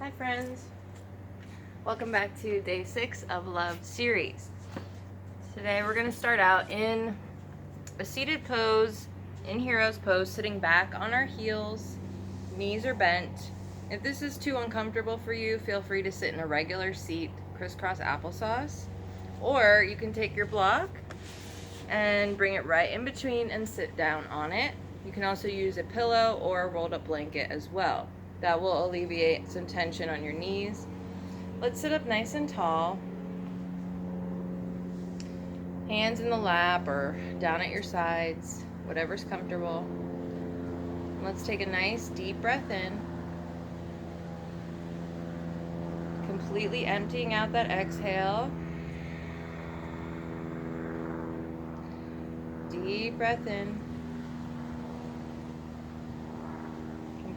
Hi friends, welcome back to day 6 of Love series. Today we're going to start out in a seated pose, in hero's pose, sitting back on our heels, knees are bent. If this is too uncomfortable for you, feel free to sit in a regular seat, crisscross applesauce, or you can take your block and bring it right in between and sit down on it. You can also use a pillow or a rolled up blanket as well. That will alleviate some tension on your knees. Let's sit up nice and tall. Hands in the lap or down at your sides, whatever's comfortable. Let's take a nice deep breath in. Completely emptying out that exhale. Deep breath in.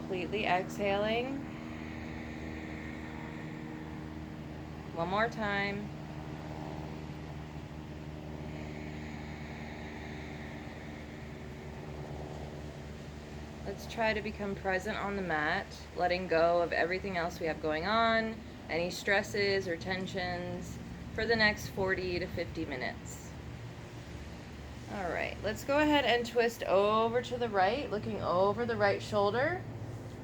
Completely exhaling. One more time. Let's try to become present on the mat, letting go of everything else we have going on, any stresses or tensions, for the next 40 to 50 minutes. All right, let's go ahead and twist over to the right, looking over the right shoulder.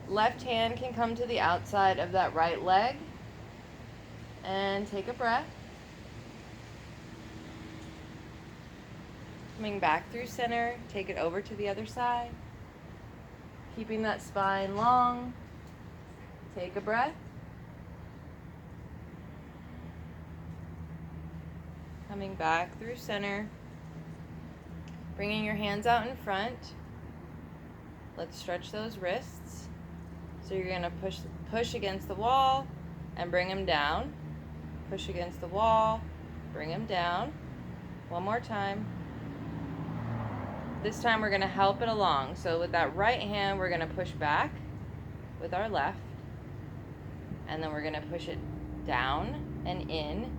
Left hand can come to the outside of that right leg. And take a breath. Coming back through center, take it over to the other side. Keeping that spine long. Take a breath. Coming back through center. Bringing your hands out in front. Let's stretch those wrists. So you're going to push against the wall and bring them down. Push against the wall, bring them down. One more time. This time we're going to help it along. So with that right hand, we're going to push back with our left. And then we're going to push it down and in.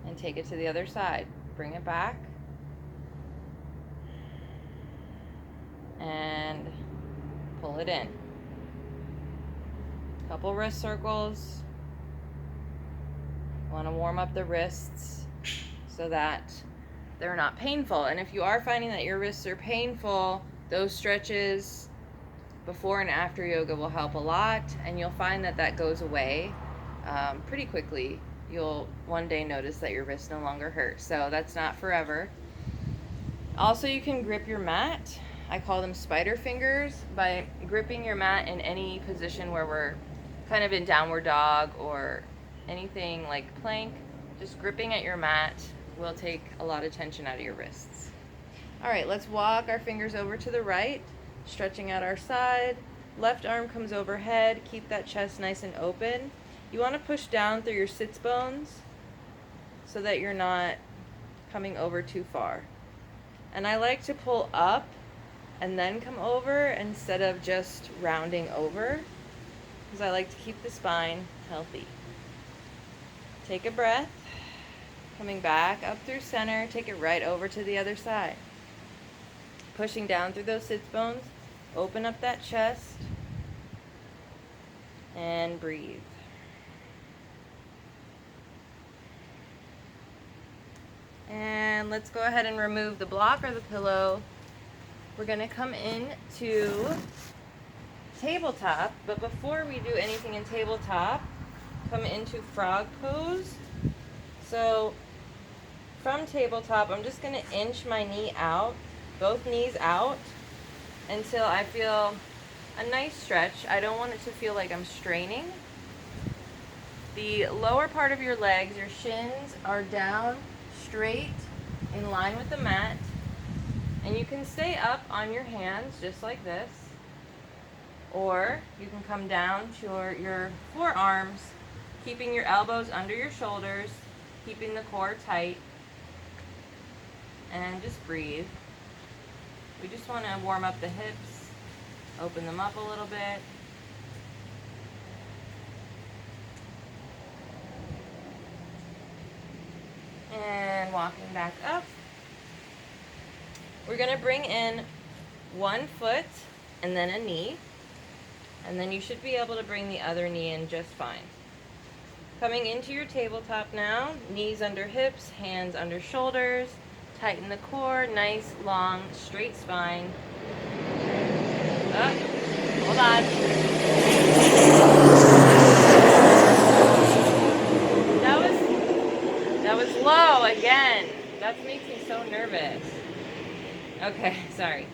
And take it to the other side. Bring it back. And pull it in. Couple wrist circles. Want to warm up the wrists so that they're not painful. And if you are finding that your wrists are painful, those stretches before and after yoga will help a lot, and you'll find that that goes away pretty quickly. You'll one day notice that your wrists no longer hurt. So that's not forever. Also, you can grip your mat. I call them spider fingers, by gripping your mat in any position where we're kind of in downward dog or anything like plank. Just gripping at your mat will take a lot of tension out of your wrists. All right, let's walk our fingers over to the right, stretching out our side. Left arm comes overhead. Keep that chest nice and open. You want to push down through your sits bones so that you're not coming over too far. And I like to pull up and then come over instead of just rounding over, because I like to keep the spine healthy. Take a breath. Coming back up through center, take it right over to the other side. Pushing down through those sits bones, open up that chest, and breathe. And let's go ahead and remove the block or the pillow. We're going to come in to tabletop, but before we do anything in tabletop, come into frog pose. So from tabletop, I'm just going to inch my knee out, both knees out, until I feel a nice stretch. I don't want it to feel like I'm straining. The lower part of your legs, your shins, are down straight in line with the mat. And you can stay up on your hands just like this. Or you can come down to your forearms, keeping your elbows under your shoulders, keeping the core tight. And just breathe. We just want to warm up the hips, open them up a little bit. And walking back up. We're going to bring in one foot and then a knee. And then you should be able to bring the other knee in just fine. Coming into your tabletop now, knees under hips, hands under shoulders, tighten the core, nice, long, straight spine. Up, hold on. That was low again. That makes me so nervous. Okay, sorry.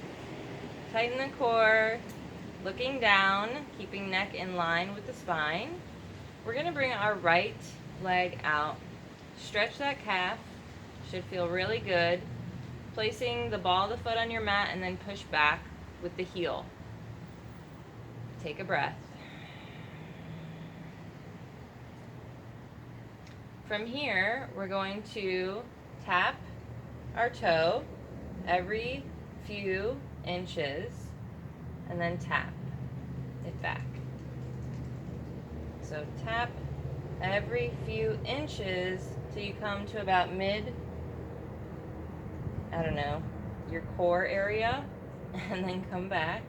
Tighten the core, looking down, keeping neck in line with the spine. We're going to bring our right leg out. Stretch that calf. Should feel really good. Placing the ball of the foot on your mat and then push back with the heel. Take a breath. From here, we're going to tap our toe every few inches and then tap it back. So tap every few inches till you come to about your core area, and then come back.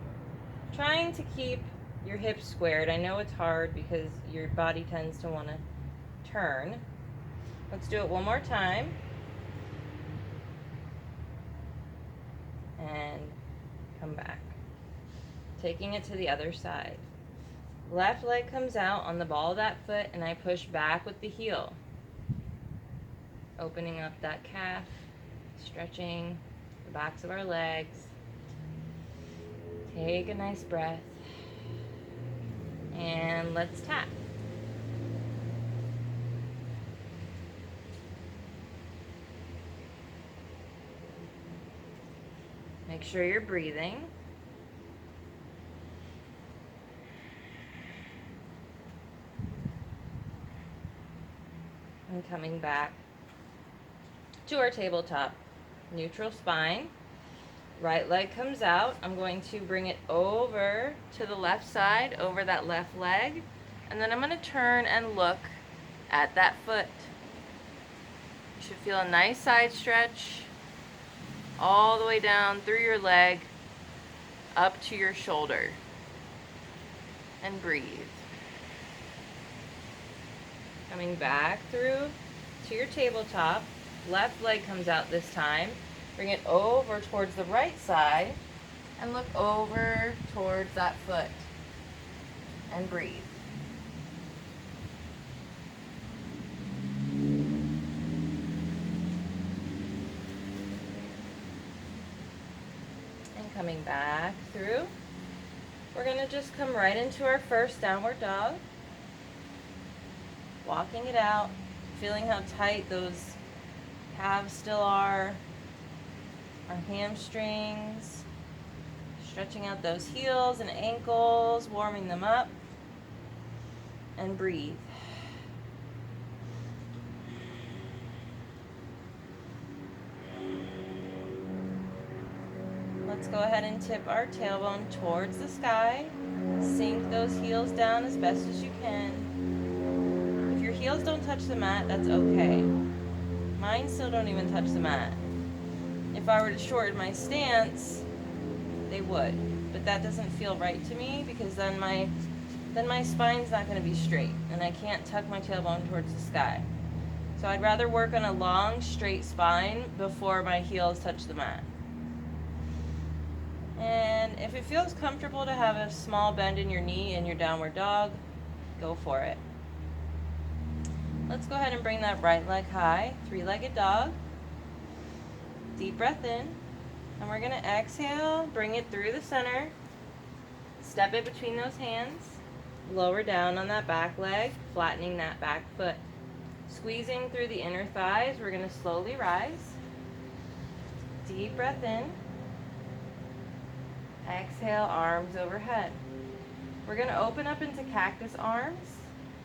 Trying to keep your hips squared. I know it's hard because your body tends to want to turn. Let's do it one more time. And come back. Taking it to the other side. Left leg comes out on the ball of that foot, and I push back with the heel. Opening up that calf, stretching the backs of our legs. Take a nice breath. And let's tap. Make sure you're breathing. And coming back to our tabletop. Neutral spine. Right leg comes out. I'm going to bring it over to the left side, over that left leg. And then I'm going to turn and look at that foot. You should feel a nice side stretch all the way down through your leg, up to your shoulder. And breathe. Coming back through to your tabletop. Left leg comes out this time. Bring it over towards the right side and look over towards that foot and breathe. And coming back through, we're going to just come right into our first downward dog. Walking it out, feeling how tight those calves still are. Our hamstrings, stretching out those heels and ankles, warming them up, and breathe. Let's go ahead and tip our tailbone towards the sky. Sink those heels down as best as you can. If your heels don't touch the mat, that's okay. Mine still don't even touch the mat. If I were to shorten my stance, they would, but that doesn't feel right to me because then my spine's not going to be straight and I can't tuck my tailbone towards the sky. So I'd rather work on a long, straight spine before my heels touch the mat. And if it feels comfortable to have a small bend in your knee in your downward dog, go for it. Let's go ahead and bring that right leg high, three-legged dog. Deep breath in, and we're going to exhale, bring it through the center, step it between those hands, lower down on that back leg, flattening that back foot. Squeezing through the inner thighs, we're going to slowly rise. Deep breath in, exhale, arms overhead. We're going to open up into cactus arms.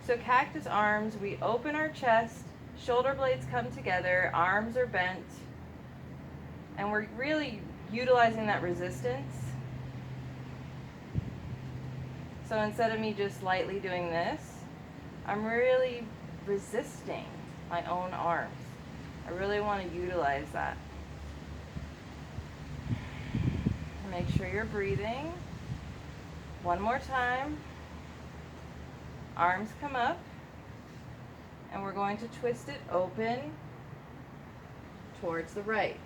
So cactus arms, we open our chest, shoulder blades come together, arms are bent, and we're really utilizing that resistance. So instead of me just lightly doing this, I'm really resisting my own arms. I really want to utilize that. Make sure you're breathing. One more time. Arms come up, and we're going to twist it open towards the right.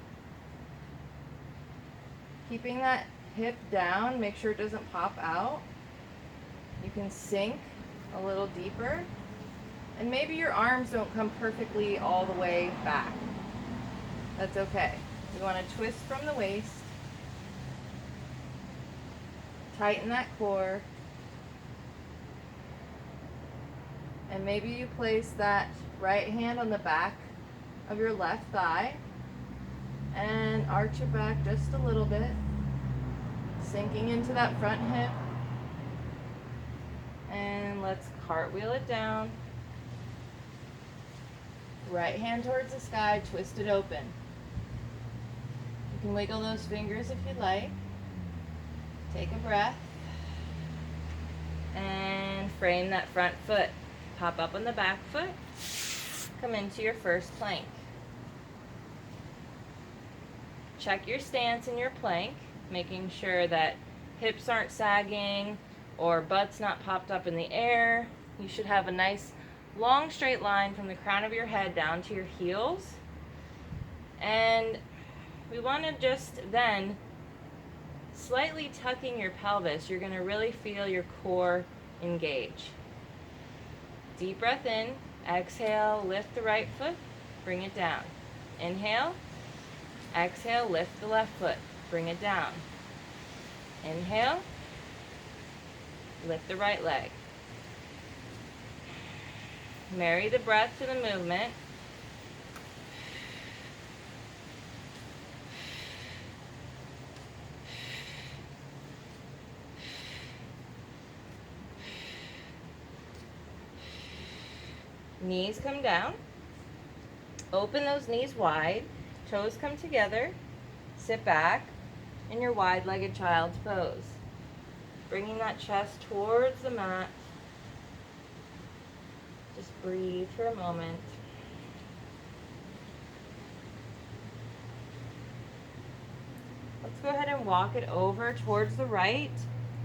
Keeping that hip down, make sure it doesn't pop out. You can sink a little deeper, and maybe your arms don't come perfectly all the way back. That's okay. You want to twist from the waist, tighten that core, and maybe you place that right hand on the back of your left thigh and arch it back just a little bit, sinking into that front hip. And let's cartwheel it down. Right hand towards the sky, twist it open. You can wiggle those fingers if you'd like. Take a breath. And frame that front foot. Pop up on the back foot. Come into your first plank. Check your stance in your plank, making sure that hips aren't sagging or butt's not popped up in the air. You should have a nice long straight line from the crown of your head down to your heels. And we want to just then slightly tucking your pelvis. You're going to really feel your core engage. Deep breath in, exhale, lift the right foot, bring it down. Inhale, exhale, lift the left foot, bring it down. Inhale, lift the right leg. Marry the breath to the movement. Knees come down. Open those knees wide. Toes come together. Sit back in your wide-legged child's pose. Bringing that chest towards the mat. Just breathe for a moment. Let's go ahead and walk it over towards the right,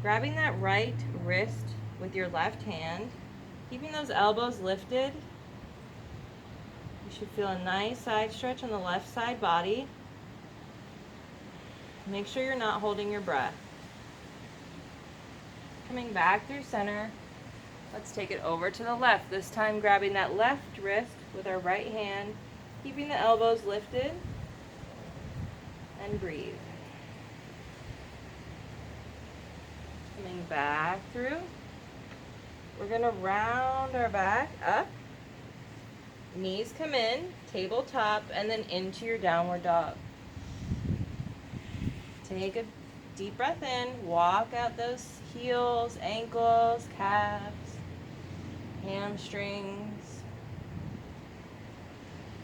grabbing that right wrist with your left hand, keeping those elbows lifted. You should feel a nice side stretch on the left side body. Make sure you're not holding your breath. Coming back through center. Let's take it over to the left, this time grabbing that left wrist with our right hand, keeping the elbows lifted, and breathe. Coming back through. We're going to round our back up. Knees come in, tabletop, and then into your downward dog. Take a deep breath in, walk out those heels, ankles, calves, hamstrings.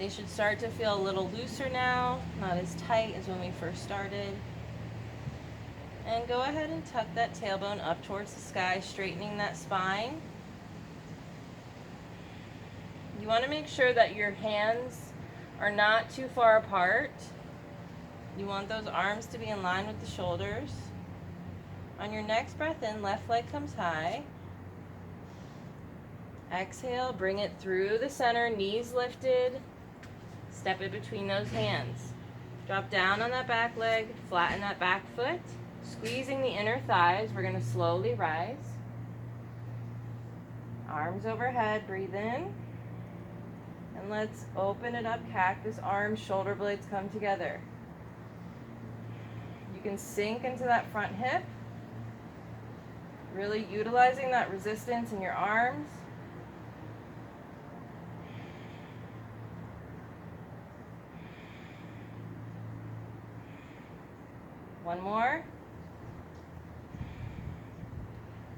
They should start to feel a little looser now, not as tight as when we first started. And go ahead and tuck that tailbone up towards the sky, straightening that spine. You want to make sure that your hands are not too far apart. You want those arms to be in line with the shoulders. On your next breath in, left leg comes high. Exhale, bring it through the center, knees lifted. Step it between those hands. Drop down on that back leg, flatten that back foot. Squeezing the inner thighs, we're going to slowly rise. Arms overhead, breathe in. And let's open it up, cactus, arms, shoulder blades come together. You can sink into that front hip, really utilizing that resistance in your arms. One more.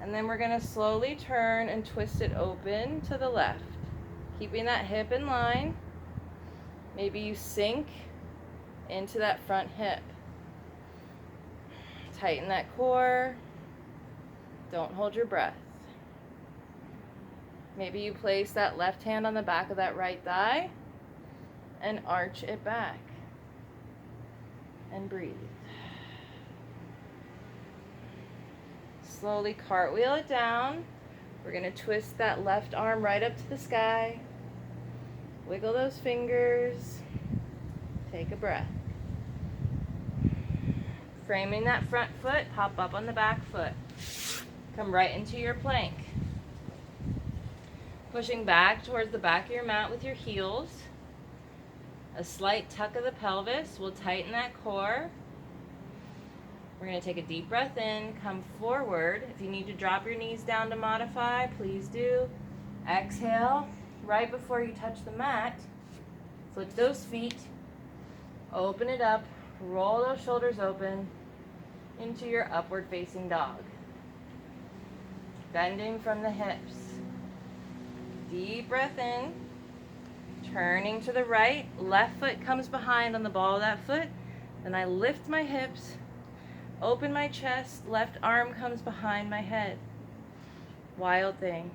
And then we're going to slowly turn and twist it open to the left. Keeping that hip in line. Maybe you sink into that front hip. Tighten that core. Don't hold your breath. Maybe you place that left hand on the back of that right thigh and arch it back. And breathe. Slowly cartwheel it down. We're going to twist that left arm right up to the sky. Wiggle those fingers. Take a breath. Framing that front foot, hop up on the back foot. Come right into your plank. Pushing back towards the back of your mat with your heels. A slight tuck of the pelvis will tighten that core. We're going to take a deep breath in, come forward. If you need to drop your knees down to modify, please do. Exhale, right before you touch the mat, flip those feet, open it up, roll those shoulders open into your upward facing dog. Bending from the hips. Deep breath in, turning to the right, left foot comes behind on the ball of that foot, then I lift my hips, open my chest, left arm comes behind my head. Wild thing.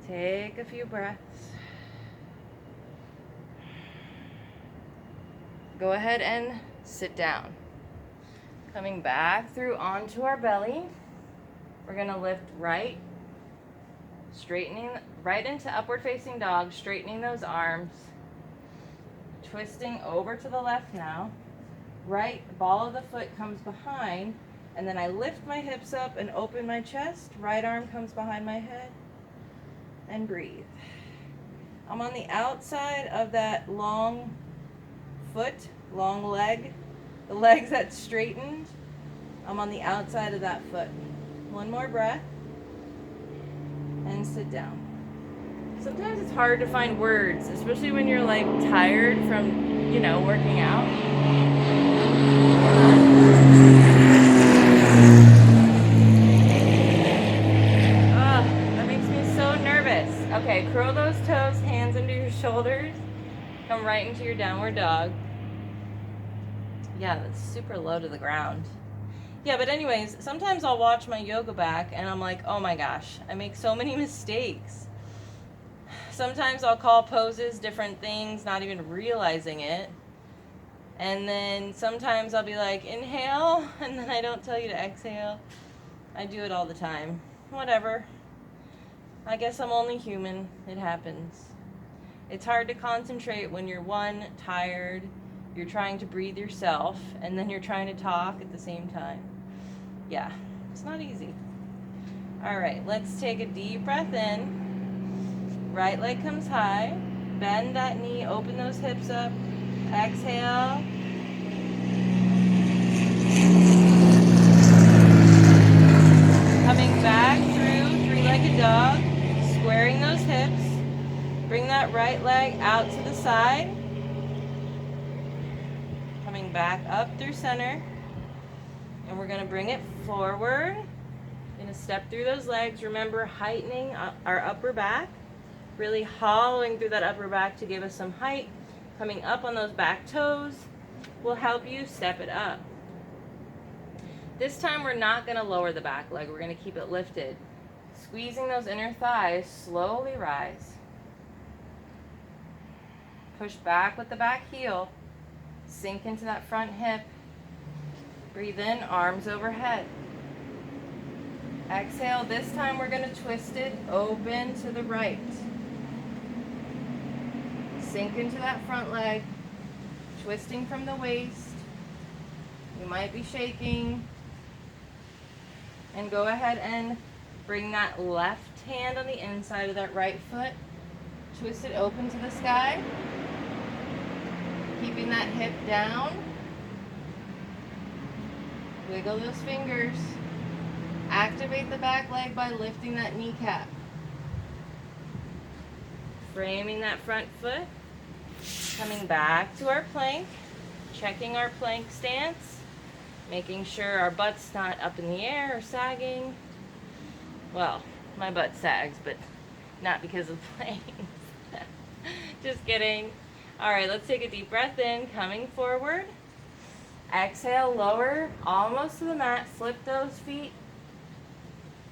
Take a few breaths. Go ahead and sit down. Coming back through onto our belly, we're going to lift right, straightening right into upward facing dog, straightening those arms, twisting over to the left now. Right ball of the foot comes behind, and then I lift my hips up and open my chest. Right arm comes behind my head, and breathe. I'm on the outside of that long foot, long leg, the legs that's straightened. I'm on the outside of that foot. One more breath, and sit down. Sometimes it's hard to find words, especially when you're like tired from, working out. That makes me so nervous. Okay, curl those toes, hands under your shoulders. Come right into your downward dog. Yeah, that's super low to the ground. Yeah, but anyways, sometimes I'll watch my yoga back and I'm like, oh my gosh, I make so many mistakes. Sometimes I'll call poses different things, not even realizing it. And then sometimes I'll be like, inhale, and then I don't tell you to exhale. I do it all the time. Whatever. I guess I'm only human. It happens. It's hard to concentrate when you're, one, tired, you're trying to breathe yourself, and then you're trying to talk at the same time. Yeah, it's not easy. All right, let's take a deep breath in. Right leg comes high. Bend that knee, open those hips up. Exhale. Coming back through three-legged dog, squaring those hips. Bring that right leg out to the side. Coming back up through center. And we're going to bring it forward. Going to step through those legs. Remember, heightening our upper back. Really hollowing through that upper back to give us some height. Coming up on those back toes will help you step it up. This time we're not going to lower the back leg. We're going to keep it lifted. Squeezing those inner thighs, slowly rise. Push back with the back heel. Sink into that front hip. Breathe in, arms overhead. Exhale. This time we're going to twist it open to the right. Sink into that front leg. Twisting from the waist. You might be shaking. And go ahead and bring that left hand on the inside of that right foot. Twist it open to the sky. Keeping that hip down. Wiggle those fingers. Activate the back leg by lifting that kneecap. Framing that front foot. Coming back to our plank. Checking our plank stance. Making sure our butt's not up in the air or sagging. Well, my butt sags, but not because of planes. Just kidding. All right, let's take a deep breath in, coming forward. Exhale, lower, almost to the mat. Flip those feet.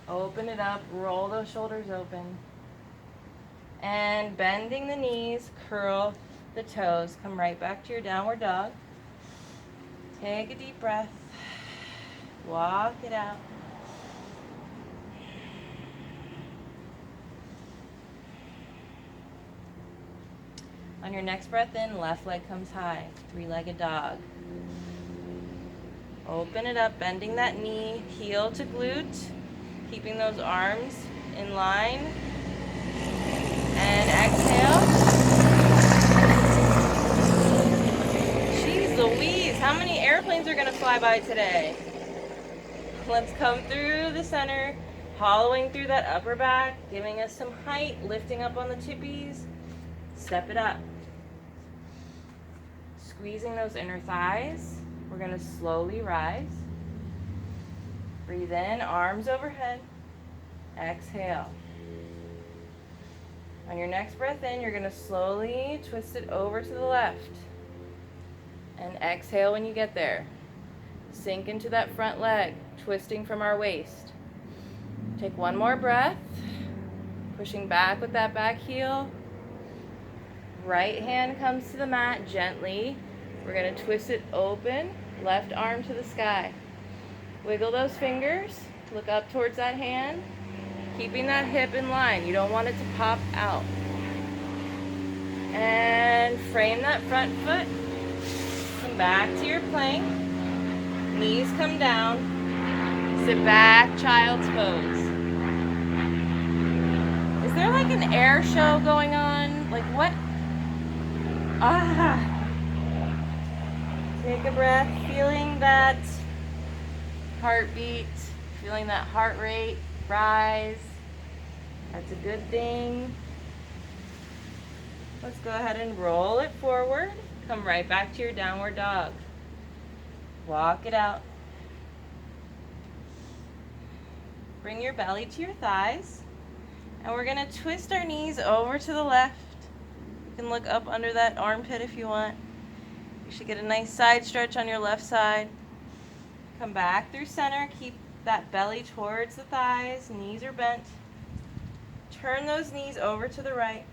Open it up, roll those shoulders open. And bending the knees, curl the toes. Come right back to your downward dog. Take a deep breath. Walk it out. On your next breath in, left leg comes high, three-legged dog. Open it up, bending that knee, heel to glute, keeping those arms in line. And exhale. Jeez Louise, how many airplanes are gonna fly by today? Let's come through the center, hollowing through that upper back, giving us some height, lifting up on the tippies. Step it up. Squeezing those inner thighs. We're going to slowly rise. Breathe in, arms overhead. Exhale. On your next breath in, you're going to slowly twist it over to the left. And exhale when you get there. Sink into that front leg, twisting from our waist. Take one more breath. Pushing back with that back heel. Right hand comes to the mat gently. We're going to twist it open, left arm to the sky. Wiggle those fingers, look up towards that hand, keeping that hip in line. You don't want it to pop out. And frame that front foot. Come back to your plank. Knees come down. Sit back, child's pose. Is there like an air show going on? Like what? Take a breath, feeling that heartbeat, feeling that heart rate rise. That's a good thing. Let's go ahead and roll it forward. Come right back to your downward dog. Walk it out. Bring your belly to your thighs. And we're going to twist our knees over to the left. You can look up under that armpit if you want. You should get a nice side stretch on your left side. Come back through center. Keep that belly towards the thighs. Knees are bent. Turn those knees over to the right.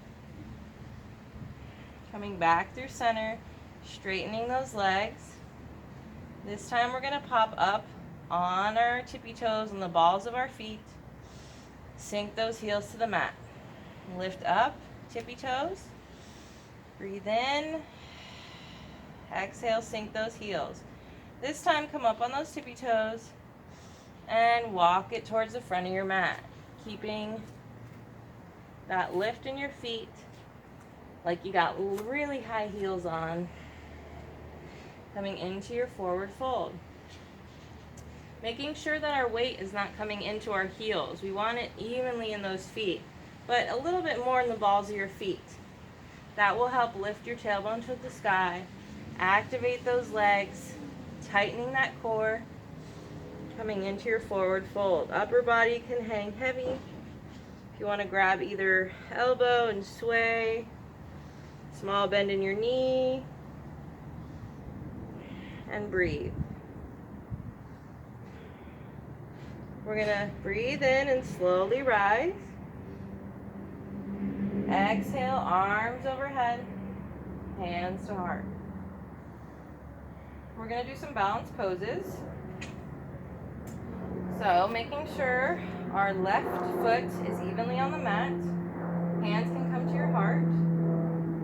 Coming back through center. Straightening those legs. This time we're going to pop up on our tippy toes and the balls of our feet. Sink those heels to the mat. Lift up, tippy toes. Breathe in. Exhale, sink those heels. This time come up on those tippy toes and walk it towards the front of your mat. Keeping that lift in your feet like you got really high heels on. Coming into your forward fold. Making sure that our weight is not coming into our heels. We want it evenly in those feet, but a little bit more in the balls of your feet. That will help lift your tailbone to the sky, activate those legs, tightening that core, coming into your forward fold. Upper body can hang heavy. If you want to grab either elbow and sway, small bend in your knee, and breathe. We're going to breathe in and slowly rise. Exhale, arms overhead, hands to heart. We're going to do some balance poses. So making sure our left foot is evenly on the mat. Hands can come to your heart.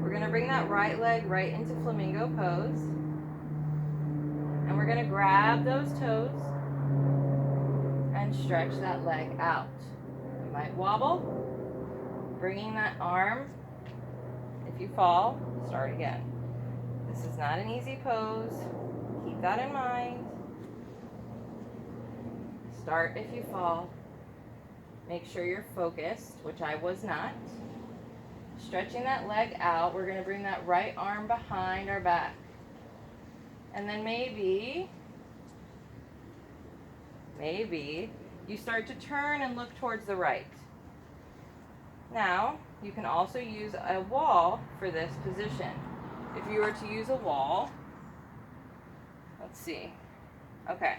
We're going to bring that right leg right into flamingo pose. And we're going to grab those toes and stretch that leg out. You might wobble. Bringing that arm. If you fall, start again. This is not an easy pose. Keep that in mind. Start if you fall. Make sure you're focused, which I was not. Stretching that leg out, we're going to bring that right arm behind our back. And then maybe you start to turn and look towards the right. Now, you can also use a wall for this position. If you were to use a wall, let's see. Okay.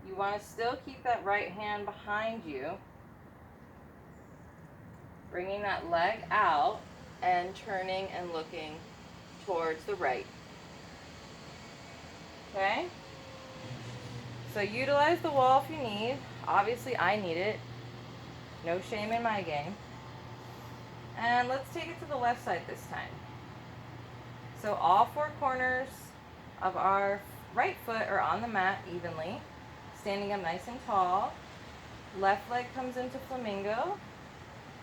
You want to still keep that right hand behind you, bringing that leg out and turning and looking towards the right. Okay? So utilize the wall if you need. Obviously, I need it. No shame in my game. And let's take it to the left side this time. So all four corners of our right foot are on the mat evenly, standing up nice and tall. Left leg comes into flamingo.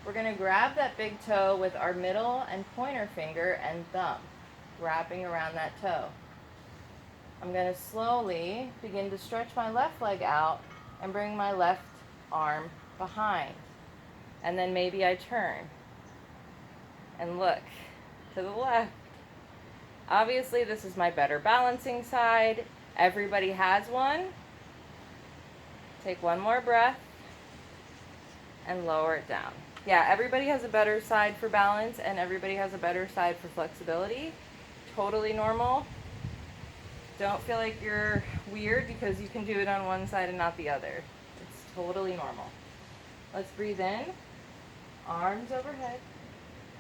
We're going to grab that big toe with our middle and pointer finger and thumb, wrapping around that toe. I'm going to slowly begin to stretch my left leg out and bring my left arm behind. And then maybe I turn and look to the left. Obviously, this is my better balancing side. Everybody has one. Take one more breath and lower it down. Yeah, everybody has a better side for balance and everybody has a better side for flexibility. Totally normal. Don't feel like you're weird because you can do it on one side and not the other. It's totally normal. Let's breathe in. Arms overhead.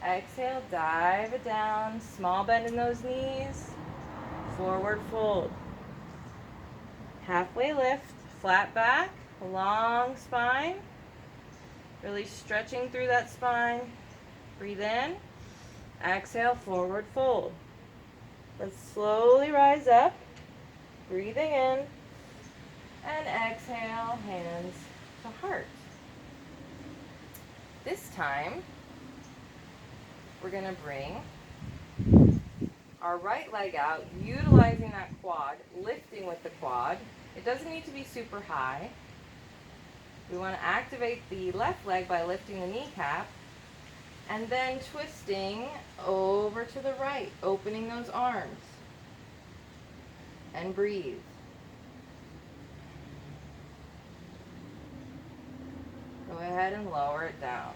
Exhale, dive it down. Small bend in those knees. Forward fold. Halfway lift. Flat back. Long spine. Really stretching through that spine. Breathe in. Exhale, forward fold. Let's slowly rise up. Breathing in. And exhale, hands to heart. This time, we're going to bring our right leg out, utilizing that quad, lifting with the quad. It doesn't need to be super high. We want to activate the left leg by lifting the kneecap and then twisting over to the right, opening those arms. And breathe. Go ahead and lower it down.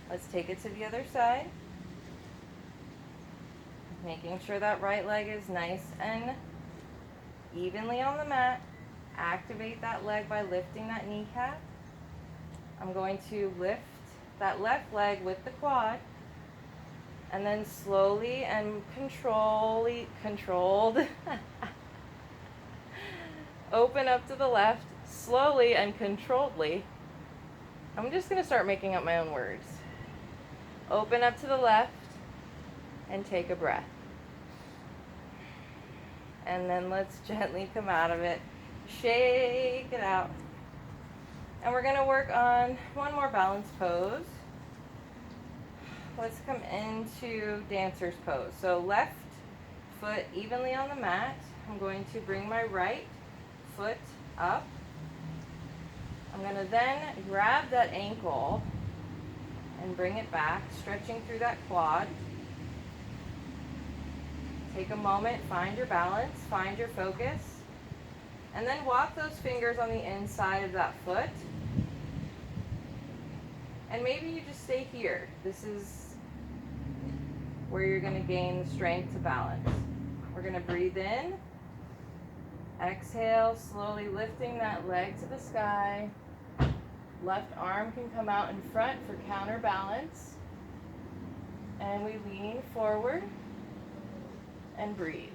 Let's take it to the other side. Making sure that right leg is nice and evenly on the mat. Activate that leg by lifting that kneecap. I'm going to lift that left leg with the quad and then slowly and controlled open up to the left, slowly and controlledly. I'm just going to start making up my own words. Open up to the left and take a breath. And then let's gently come out of it. Shake it out. And we're going to work on one more balance pose. Let's come into dancer's pose. So left foot evenly on the mat. I'm going to bring my right foot up. I'm going to then grab that ankle and bring it back, stretching through that quad. Take a moment, find your balance, find your focus, and then walk those fingers on the inside of that foot. And maybe you just stay here. This is where you're going to gain the strength to balance. We're going to breathe in. Exhale, slowly lifting that leg to the sky. Left arm can come out in front for counterbalance. And we lean forward and breathe.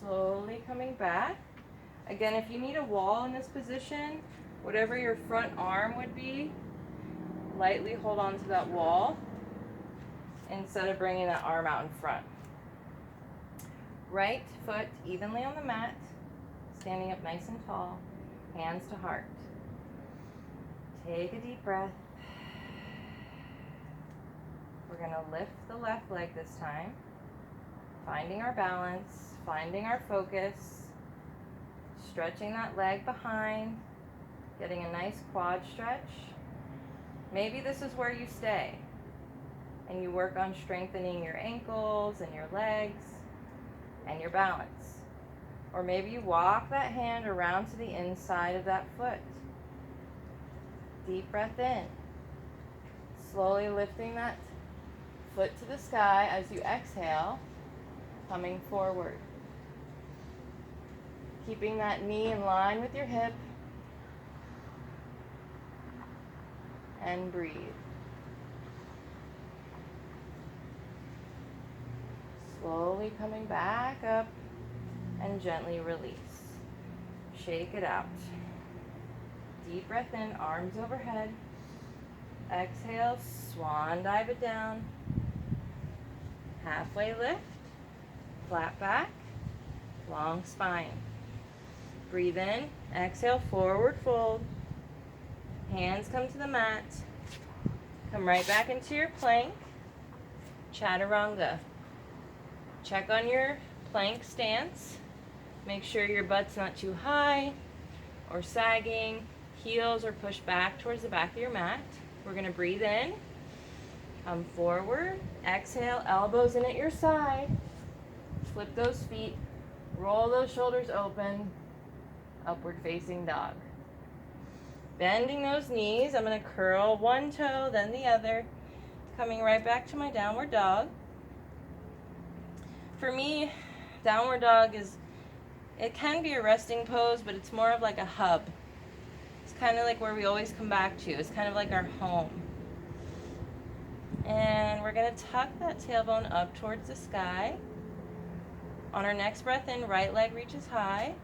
Slowly coming back. Again, if you need a wall in this position, whatever your front arm would be, lightly hold on to that wall instead of bringing that arm out in front. Right foot evenly on the mat, standing up nice and tall, hands to heart. Take a deep breath. We're going to lift the left leg this time, finding our balance, finding our focus, stretching that leg behind, getting a nice quad stretch. Maybe this is where you stay and you work on strengthening your ankles and your legs and your balance. Or maybe you walk that hand around to the inside of that foot. Deep breath in. Slowly lifting that foot to the sky as you exhale, coming forward. Keeping that knee in line with your hip. And breathe. Slowly coming back up and gently release. Shake it out. Deep breath in, arms overhead. Exhale, swan dive it down. Halfway lift, flat back, long spine. Breathe in, exhale, forward fold. Hands come to the mat. Come right back into your plank. Chaturanga. Check on your plank stance. Make sure your butt's not too high or sagging. Heels are pushed back towards the back of your mat. We're going to breathe in. Come forward. Exhale, elbows in at your side. Flip those feet. Roll those shoulders open. Upward facing dog. Bending those knees. I'm going to curl one toe, then the other. Coming right back to my downward dog. For me, downward dog it can be a resting pose, but it's more of like a hub. It's kind of like where we always come back to. It's kind of like our home. And we're going to tuck that tailbone up towards the sky. On our next breath in, right leg reaches high.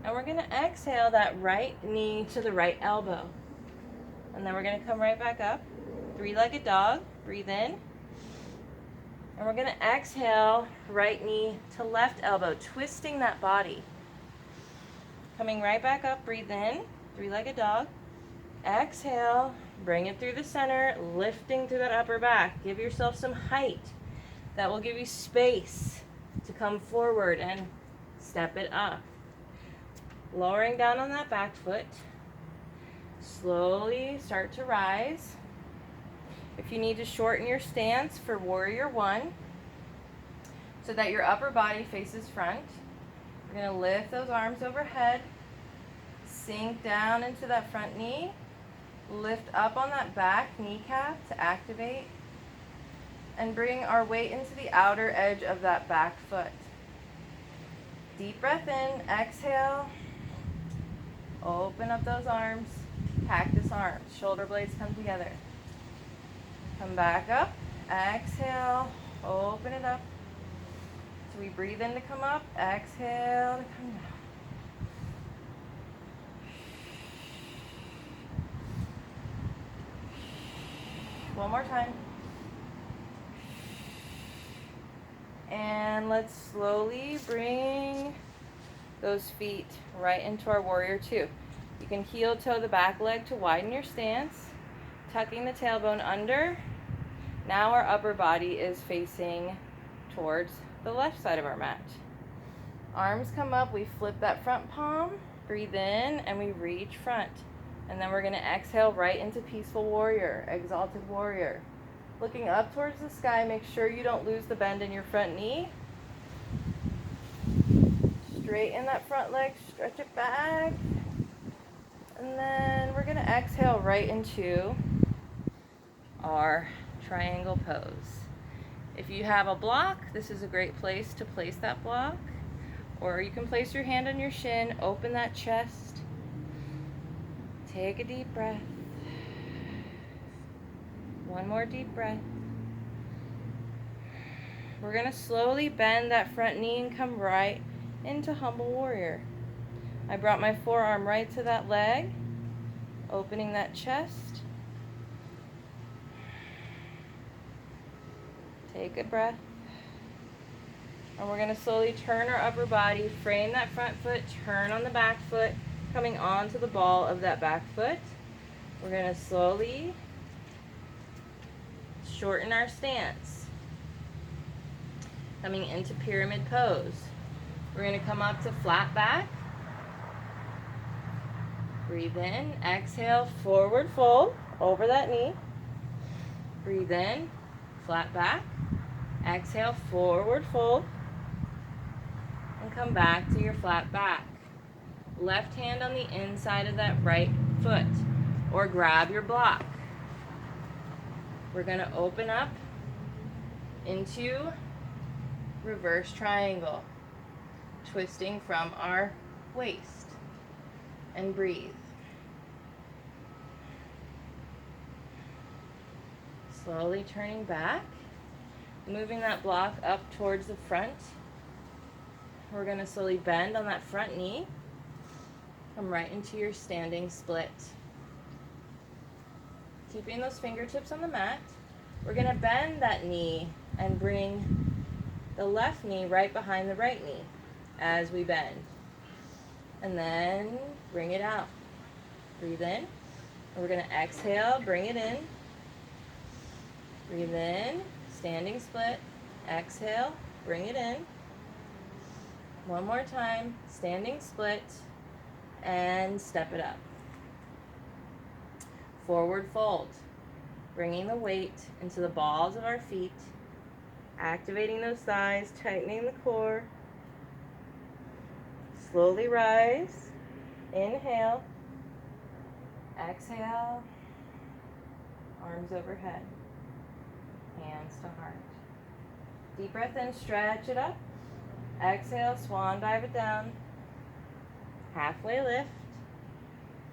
And we're going to exhale that right knee to the right elbow. And then we're going to come right back up. Three-legged dog. Breathe in. And we're going to exhale, right knee to left elbow, twisting that body. Coming right back up, breathe in, three-legged dog. Exhale, bring it through the center, lifting through that upper back. Give yourself some height. That will give you space to come forward and step it up. Lowering down on that back foot. Slowly start to rise. If you need to shorten your stance for warrior one, so that your upper body faces front, we're going to lift those arms overhead, sink down into that front knee, lift up on that back kneecap to activate, and bring our weight into the outer edge of that back foot. Deep breath in, exhale, open up those arms, cactus arms, shoulder blades come together. Come back up, exhale, open it up. So we breathe in to come up, exhale to come down. One more time. And let's slowly bring those feet right into our warrior two. You can heel toe the back leg to widen your stance, tucking the tailbone under. Now our upper body is facing towards the left side of our mat. Arms come up, we flip that front palm, breathe in, and we reach front. And then we're going to exhale right into peaceful warrior, exalted warrior. Looking up towards the sky, make sure you don't lose the bend in your front knee. Straighten that front leg, stretch it back. And then we're going to exhale right into our triangle pose. If you have a block, this is a great place to place that block. Or you can place your hand on your shin, open that chest. Take a deep breath. One more deep breath. We're going to slowly bend that front knee and come right into humble warrior. I brought my forearm right to that leg, opening that chest. Take a breath. And we're going to slowly turn our upper body, frame that front foot, turn on the back foot, coming onto the ball of that back foot. We're going to slowly shorten our stance. Coming into pyramid pose. We're going to come up to flat back. Breathe in, exhale, forward fold over that knee. Breathe in, flat back. Exhale, forward fold. And come back to your flat back. Left hand on the inside of that right foot, or grab your block. We're going to open up into reverse triangle, twisting from our waist, and breathe. Slowly turning back. Moving that block up towards the front. We're going to slowly bend on that front knee. Come right into your standing split. Keeping those fingertips on the mat. We're going to bend that knee and bring the left knee right behind the right knee as we bend. And then bring it out. Breathe in. We're going to exhale, bring it in. Breathe in, standing split. Exhale, bring it in. One more time, standing split, and step it up. Forward fold, bringing the weight into the balls of our feet, activating those thighs, tightening the core. Slowly rise, inhale, exhale, arms overhead, hands to heart. Deep breath in, stretch it up. Exhale, swan dive it down. Halfway lift.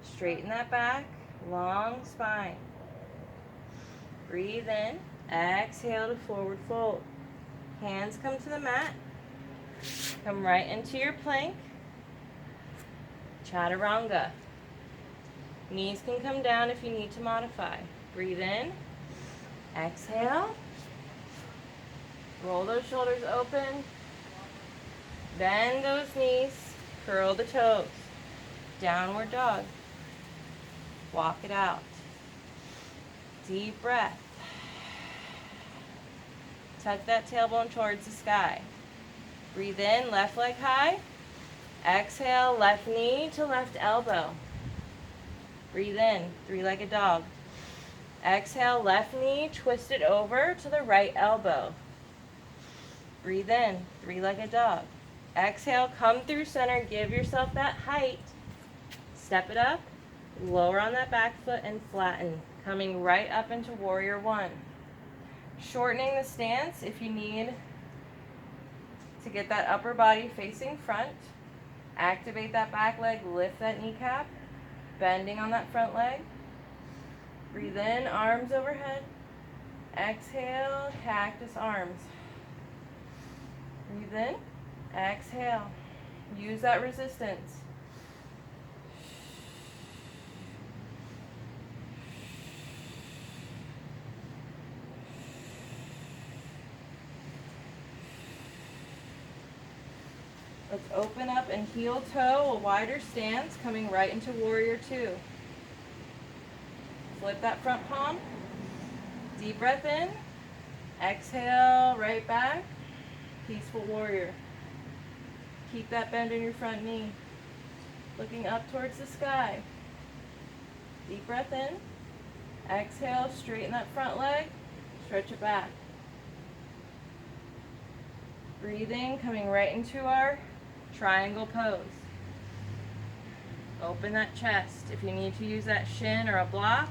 Straighten that back, long spine. Breathe in. Exhale to forward fold. Hands come to the mat. Come right into your plank. Chaturanga. Knees can come down if you need to modify. Breathe in. Exhale. Roll those shoulders open. Bend those knees. Curl the toes. Downward dog. Walk it out. Deep breath. Tuck that tailbone towards the sky. Breathe in, left leg high. Exhale, left knee to left elbow. Breathe in, three-legged dog. Exhale, left knee, twist it over to the right elbow. Breathe in, three-legged dog. Exhale, come through center, give yourself that height. Step it up, lower on that back foot and flatten. Coming right up into warrior one. Shortening the stance if you need to get that upper body facing front. Activate that back leg, lift that kneecap. Bending on that front leg. Breathe in, arms overhead. Exhale, cactus arms. Breathe in, exhale. Use that resistance. Let's open up and heel toe, a wider stance, coming right into warrior two. Flip that front palm. Deep breath in. Exhale, right back. Peaceful warrior. Keep that bend in your front knee. Looking up towards the sky. Deep breath in. Exhale, straighten that front leg. Stretch it back. Breathing, coming right into our triangle pose. Open that chest. If you need to use that shin or a block,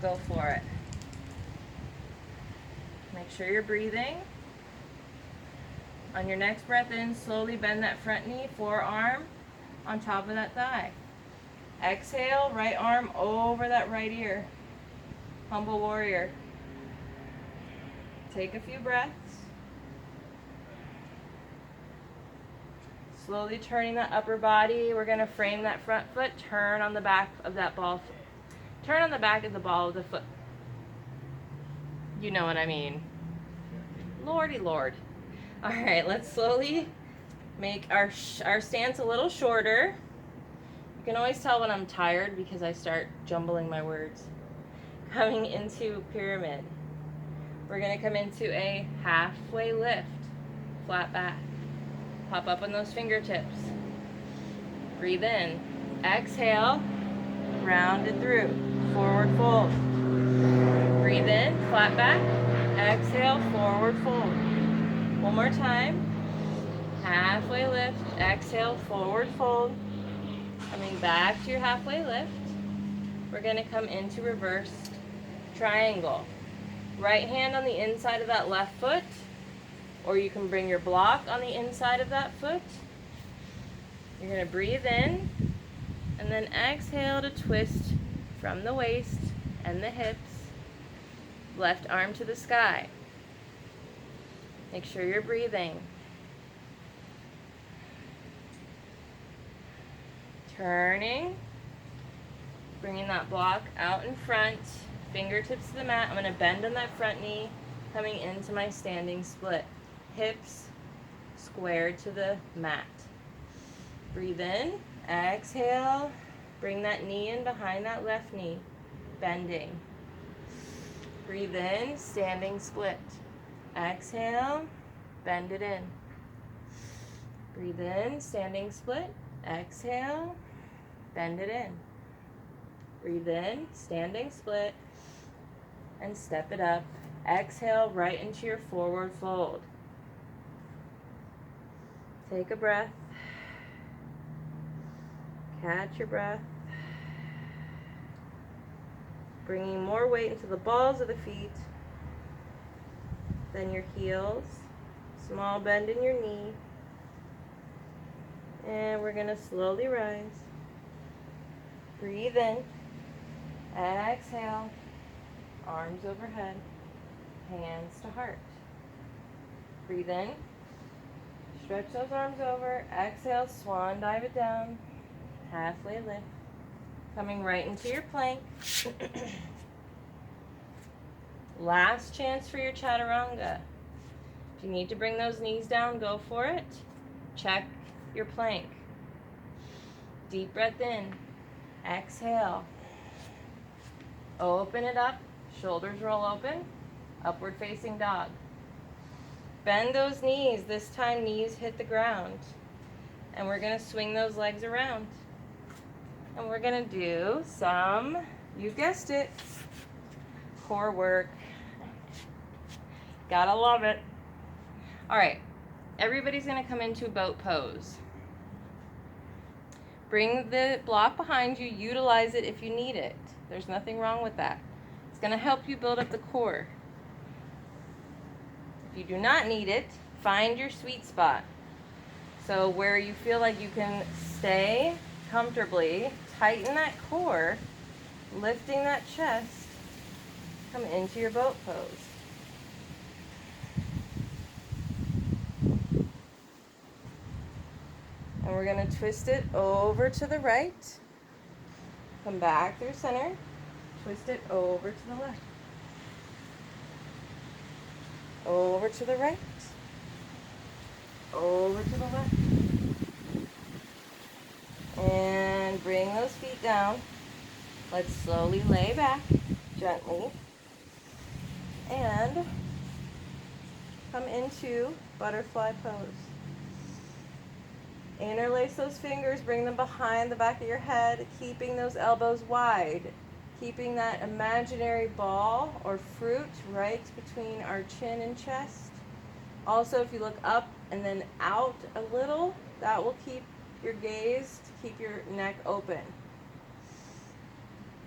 go for it. Make sure you're breathing. On your next breath in, slowly bend that front knee, forearm on top of that thigh. Exhale, right arm over that right ear. Humble warrior. Take a few breaths. Slowly turning that upper body. We're going to frame that front foot. Turn on the back of that ball. Turn on the back of the ball of the foot. You know what I mean. Lordy Lord. All right, let's slowly make our stance a little shorter. You can always tell when I'm tired because I start jumbling my words. Coming into pyramid. We're going to come into a halfway lift. Flat back. Pop up on those fingertips. Breathe in. Exhale. Round it through. Forward fold. Breathe in. Flat back. Exhale. Forward fold. One more time. Halfway lift. Exhale. Forward fold. Coming back to your halfway lift. We're going to come into reversed triangle. Right hand on the inside of that left foot. Or you can bring your block on the inside of that foot. You're going to breathe in and then exhale to twist from the waist and the hips. Left arm to the sky. Make sure you're breathing. Turning. Bringing that block out in front. Fingertips to the mat. I'm going to bend on that front knee. Coming into my standing split. Hips squared to the mat. Breathe in. Exhale. Bring that knee in behind that left knee. Bending. Breathe in. Standing split. Exhale. Bend it in. Breathe in. Standing split. Exhale. Bend it in. Breathe in. Standing split. And step it up. Exhale right into your forward fold. Take a breath. Catch your breath. Bringing more weight into the balls of the feet than your heels. Small bend in your knee. And we're going to slowly rise. Breathe in. Exhale. Arms overhead. Hands to heart. Breathe in. Stretch those arms over. Exhale, swan dive it down. Halfway lift. Coming right into your plank. Last chance for your chaturanga. If you need to bring those knees down, go for it. Check your plank. Deep breath in. Exhale. Open it up. Shoulders roll open. Upward facing dog. Bend those knees. This time knees hit the ground. And we're going to swing those legs around. And we're going to do some, you guessed it, core work. Gotta love it. All right, everybody's going to come into boat pose. Bring the block behind you. Utilize it if you need it. There's nothing wrong with that. It's going to help you build up the core. If you do not need it, find your sweet spot. So where you feel like you can stay comfortably, tighten that core, lifting that chest, come into your boat pose. And we're going to twist it over to the right, come back through center, twist it over to the left, over to the right, over to the left. And bring those feet down. Let's slowly lay back, gently. And come into butterfly pose. Interlace those fingers, bring them behind the back of your head, keeping those elbows wide. Keeping that imaginary ball or fruit right between our chin and chest. Also, if you look up and then out a little, that will keep your gaze, to keep your neck open.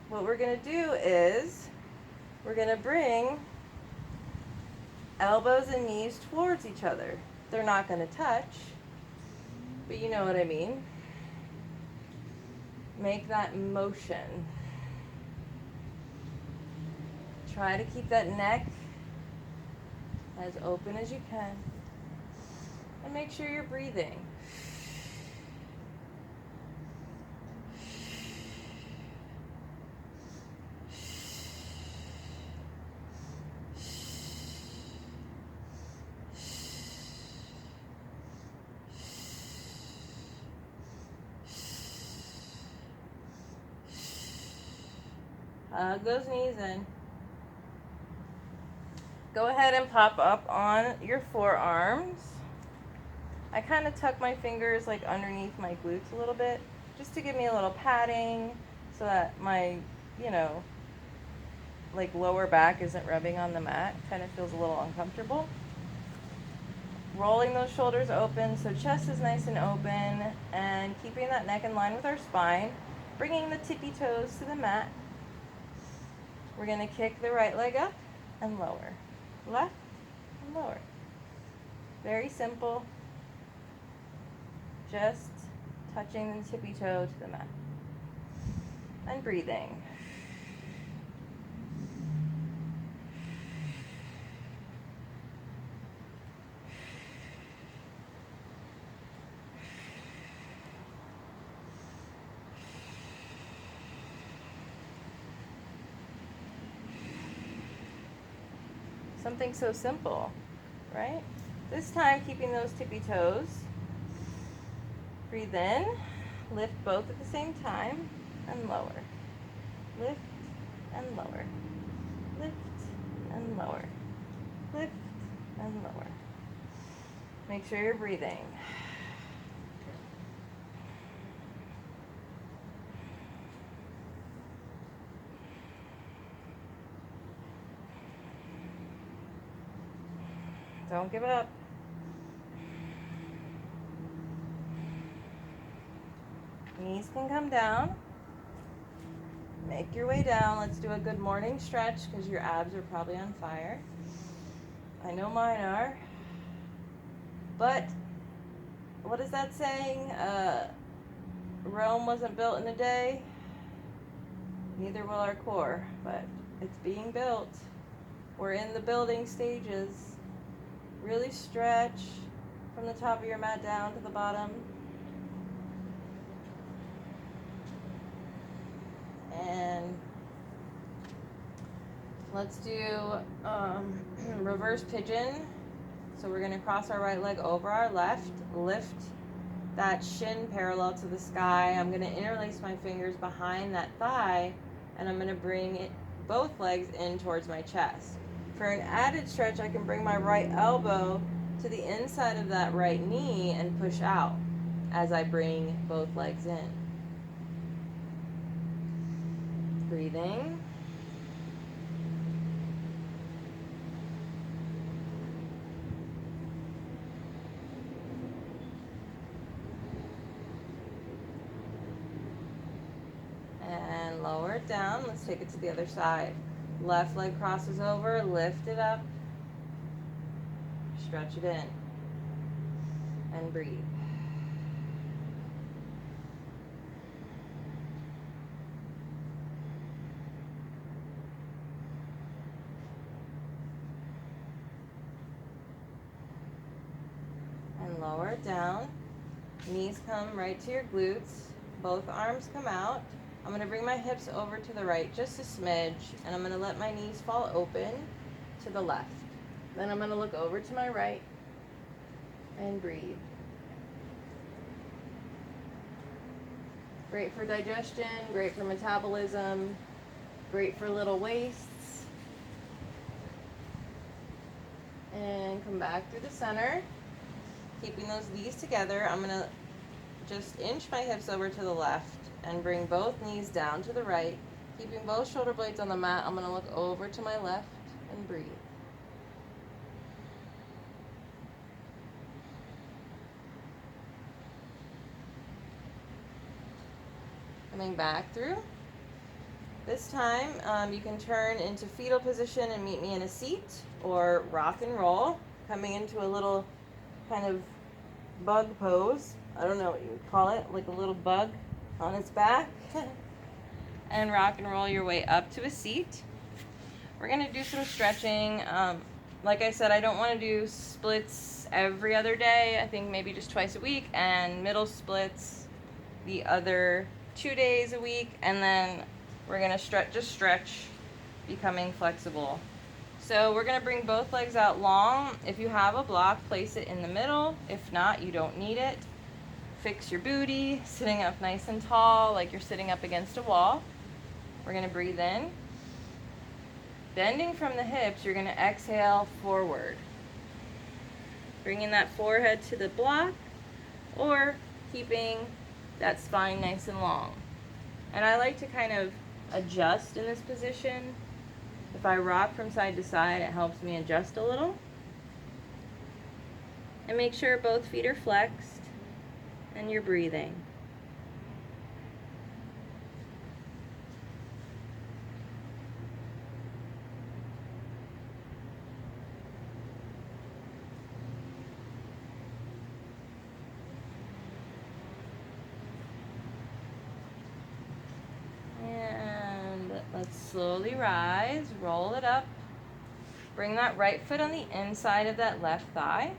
What we're going to do is we're going to bring elbows and knees towards each other. They're not going to touch, but you know what I mean. Make that motion. Try to keep that neck as open as you can. And make sure you're breathing. Hug those knees in. Go ahead and pop up on your forearms. I kind of tuck my fingers like underneath my glutes a little bit, just to give me a little padding so that my, like lower back isn't rubbing on the mat. Kind of feels a little uncomfortable. Rolling those shoulders open so chest is nice and open, and keeping that neck in line with our spine. Bringing the tippy toes to the mat. We're going to kick the right leg up and lower. Left and lower. Very simple. Just touching the tippy toe to the mat. And breathing. Something so simple, right? This time, keeping those tippy toes. Breathe in, lift both at the same time, and lower. Lift and lower. Lift and lower. Lift and lower. Make sure you're breathing. Don't give up. Knees can come down. Make your way down. Let's do a good morning stretch because your abs are probably on fire. I know mine are. But what is that saying? Rome wasn't built in a day. Neither will our core, but it's being built. We're in the building stages. Really stretch from the top of your mat down to the bottom. And let's do reverse pigeon. So we're going to cross our right leg over our left, lift that shin parallel to the sky. I'm going to interlace my fingers behind that thigh, and I'm going to bring both legs in towards my chest. For an added stretch, I can bring my right elbow to the inside of that right knee and push out as I bring both legs in. Breathing. And lower it down. Let's take it to the other side. Left leg crosses over, lift it up, stretch it in, and breathe. And lower it down. Knees come right to your glutes. Both arms come out. I'm going to bring my hips over to the right just a smidge, and I'm going to let my knees fall open to the left. Then I'm going to look over to my right and breathe. Great for digestion, great for metabolism, great for little wastes. And come back through the center. Keeping those knees together, I'm going to just inch my hips over to the left and bring both knees down to the right. Keeping both shoulder blades on the mat, I'm going to look over to my left and breathe. Coming back through. This time, you can turn into fetal position and meet me in a seat, or rock and roll, coming into a little kind of bug pose. I don't know what you would call it, like a little bug on its back. And rock and roll your way up to a seat. We're going to do some stretching. Like I said, I don't want to do splits every other day. I think maybe just twice a week, and middle splits the other 2 days a week. And then we're going to stretch, becoming flexible. So we're going to bring both legs out long. If you have a block, place it in the middle. If not, you don't need it. Fix your booty, sitting up nice and tall, like you're sitting up against a wall. We're going to breathe in. Bending from the hips, you're going to exhale forward. Bringing that forehead to the block, or keeping that spine nice and long. And I like to kind of adjust in this position. If I rock from side to side, it helps me adjust a little. And make sure both feet are flexed and you're breathing. And let's slowly rise, roll it up. Bring that right foot on the inside of that left thigh.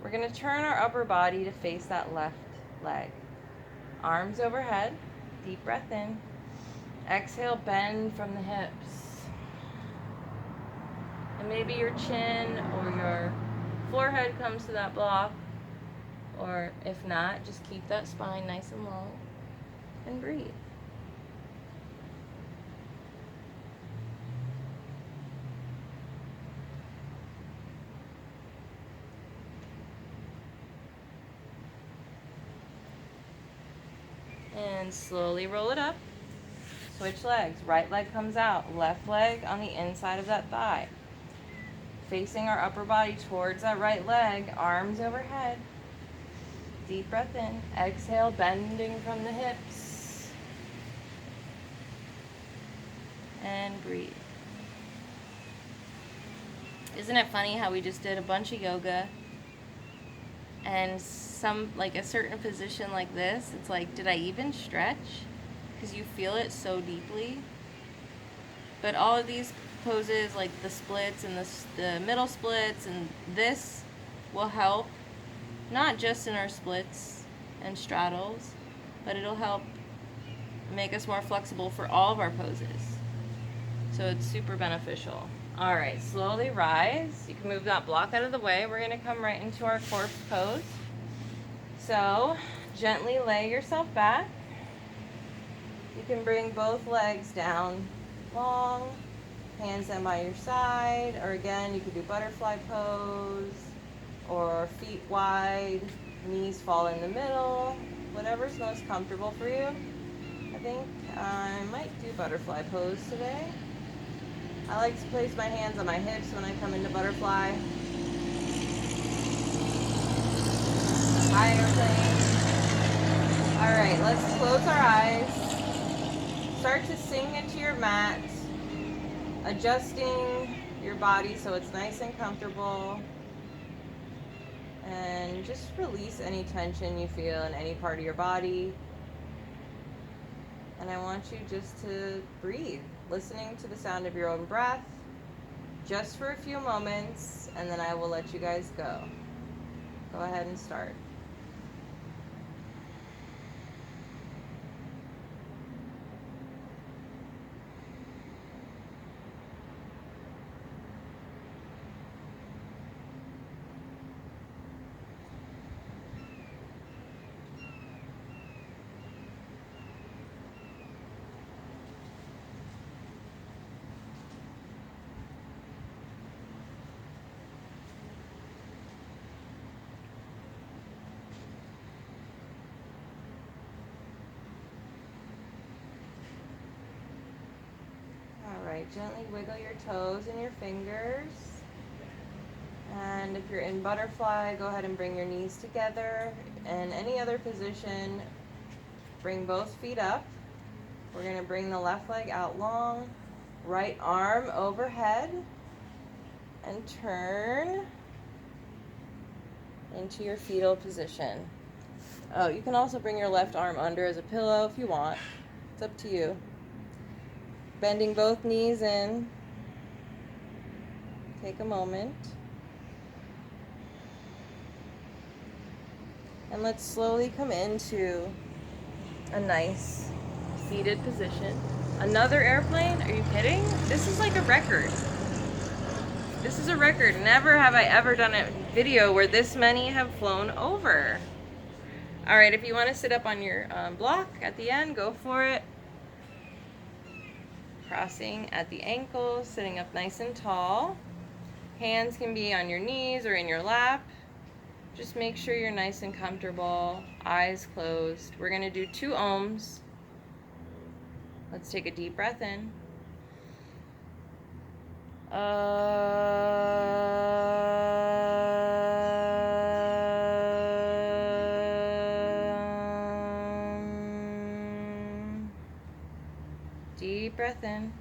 We're going to turn our upper body to face that left leg. Arms overhead, deep breath in. Exhale, bend from the hips. And maybe your chin or your forehead comes to that block. Or if not, just keep that spine nice and long and breathe. And slowly roll it up. Switch legs. Right leg comes out. Left leg on the inside of that thigh. Facing our upper body towards that right leg. Arms overhead. Deep breath in. Exhale, bending from the hips. And breathe. Isn't it funny how we just did a bunch of yoga and some, like a certain position like this, it's like, did I even stretch? Because you feel it so deeply. But all of these poses, like the splits and the middle splits, and this will help not just in our splits and straddles, but it'll help make us more flexible for all of our poses. So it's super beneficial. All right, slowly rise. You can move that block out of the way. We're gonna come right into our corpse pose. So gently lay yourself back. You can bring both legs down long, hands in by your side, or again, you could do butterfly pose, or feet wide, knees fall in the middle, whatever's most comfortable for you. I think I might do butterfly pose today. I like to place my hands on my hips when I come into butterfly. Higher plane. All right, let's close our eyes. Start to sink into your mat, adjusting your body so it's nice and comfortable. And just release any tension you feel in any part of your body. And I want you just to breathe, listening to the sound of your own breath, just for a few moments, and then I will let you guys go. Go ahead and start. Gently wiggle your toes and your fingers. And if you're in butterfly, go ahead and bring your knees together. And any other position, bring both feet up. We're going to bring the left leg out long, right arm overhead, and turn into your fetal position. Oh, you can also bring your left arm under as a pillow if you want. It's up to you. Bending both knees in. Take a moment. And let's slowly come into a nice seated position. Another airplane? Are you kidding? This is like a record. This is a record. Never have I ever done a video where this many have flown over. All right, if you want to sit up on your block at the end, go for it. Crossing at the ankles, sitting up nice and tall. Hands can be on your knees or in your lap. Just make sure you're nice and comfortable, eyes closed. We're going to do 2 ohms. Let's take a deep breath in. Deep breath in.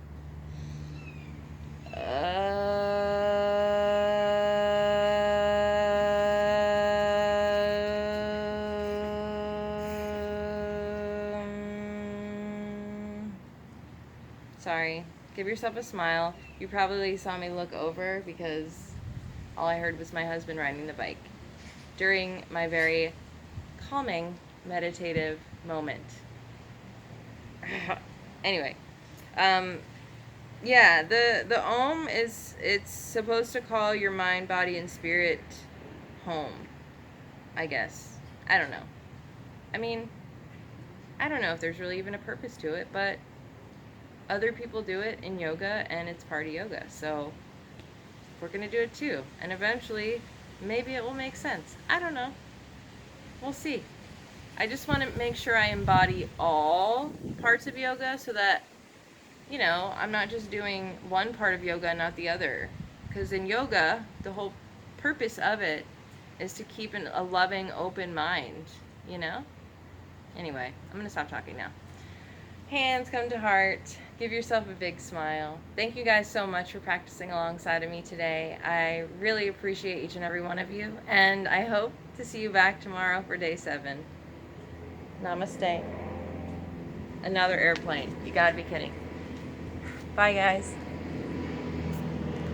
Sorry. Give yourself a smile. You probably saw me look over because all I heard was my husband riding the bike during my very calming, meditative moment. Anyway, Yeah, the Om is, it's supposed to call your mind, body, and spirit home, I guess. I don't know. I mean, I don't know if there's really even a purpose to it, but other people do it in yoga and it's party yoga. So we're going to do it too. And eventually, maybe it will make sense. I don't know. We'll see. I just want to make sure I embody all parts of yoga so that, you know, I'm not just doing one part of yoga and not the other. Because in yoga, the whole purpose of it is to keep a loving, open mind, you know? Anyway, I'm going to stop talking now. Hands come to heart. Give yourself a big smile. Thank you guys so much for practicing alongside of me today. I really appreciate each and every one of you, and I hope to see you back tomorrow for day 7. Namaste. Another airplane. You gotta be kidding. Bye, guys.